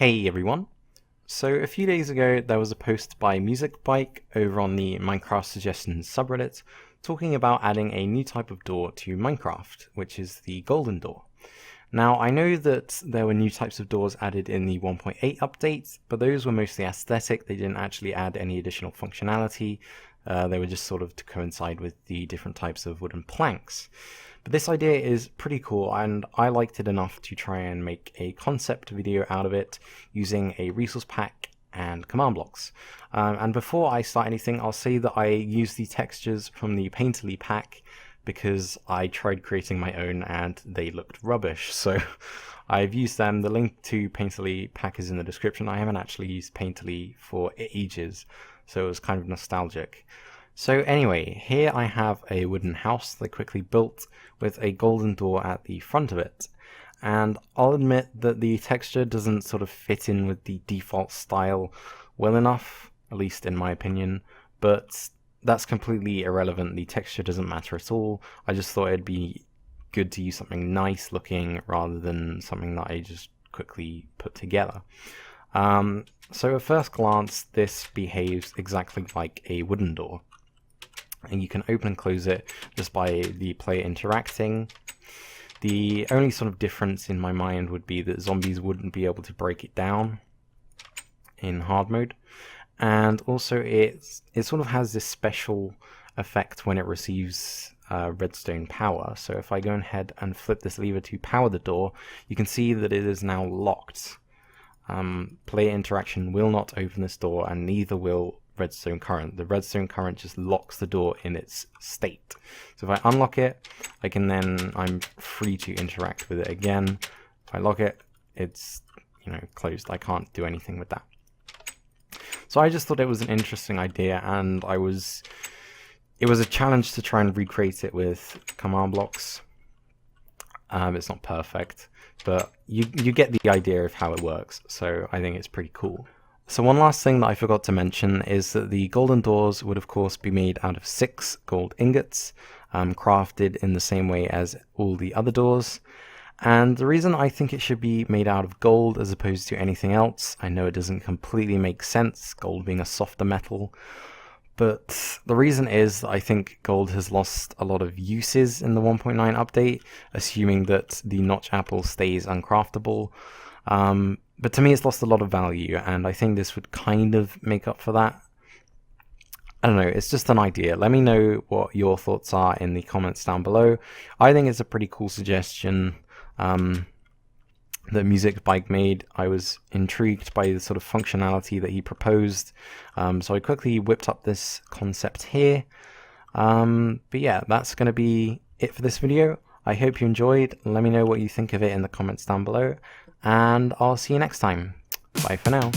Hey everyone! So a few days ago there was a post by MuzikBike over on the Minecraft Suggestions subreddit talking about adding a new type of door to Minecraft, which is the golden door. Now I know that there were new types of doors added in the 1.8 update, but those were mostly aesthetic. They didn't actually add any additional functionality. They were just sort of to coincide with the different types of wooden planks. But this idea is pretty cool, and I liked it enough to try and make a concept video out of it using a resource pack and command blocks. And before I start anything, I'll say that I used the textures from the Painterly pack because I tried creating my own and they looked rubbish. So I've used them. The link to Painterly pack is in the description. I haven't actually used Painterly for ages, so it was kind of nostalgic. So anyway, here I have a wooden house that I quickly built with a golden door at the front of it. And I'll admit that the texture doesn't sort of fit in with the default style well enough, at least in my opinion, but that's completely irrelevant. The texture doesn't matter at all. I just thought it'd be good to use something nice looking rather than something that I just quickly put together. So at first glance, this behaves exactly like a wooden door. And you can open and close it just by the player interacting. The only sort of difference in my mind would be that zombies wouldn't be able to break it down in hard mode. And also it sort of has this special effect when it receives redstone power. So if I go ahead and flip this lever to power the door, you can see that it is now locked. Player interaction will not open this door, and neither will redstone current. The redstone current just locks the door in its state. So if I unlock it, I'm free to interact with it again. If I lock it, it's closed. I can't do anything with that. So I just thought it was an interesting idea, and it was a challenge to try and recreate it with command blocks. It's not perfect, but you get the idea of how it works, so I think it's pretty cool. So one last thing that I forgot to mention is that the golden doors would of course be made out of 6 gold ingots, crafted in the same way as all the other doors. And the reason I think it should be made out of gold as opposed to anything else, I know it doesn't completely make sense, gold being a softer metal, but the reason is that I think gold has lost a lot of uses in the 1.9 update, assuming that the notch apple stays uncraftable. But to me it's lost a lot of value, and I think this would kind of make up for that. I don't know, it's just an idea. Let me know what your thoughts are in the comments down below. I think it's a pretty cool suggestion that MuzikBike made. I was intrigued by the sort of functionality that he proposed, so I quickly whipped up this concept here. But yeah, that's going to be it for this video. I hope you enjoyed. Let me know what you think of it in the comments down below, and I'll see you next time. Bye for now.